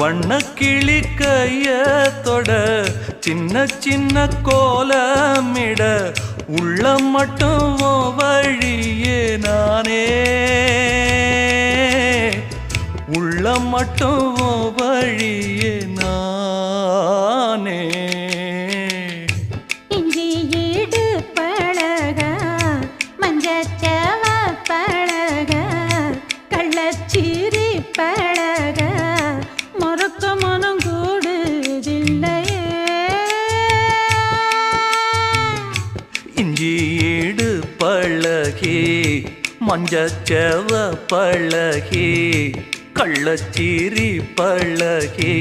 வண்ணக்கிளி கையத்தொட சின்ன சின்ன கோலமிட உள்ளம் மட்டும் வழியே நானே உள்ளம் மட்டும் வழியே நானே இஞ்சி ஈடு பழக மஞ்சச்சவ பழக கள்ளச்சீரி பழக மொறுக்க மனம் கூடுதில்லையே இஞ்சி ஈடு பழகி மஞ்சச்சவ பழகி கள்ளச்சீரி பழகி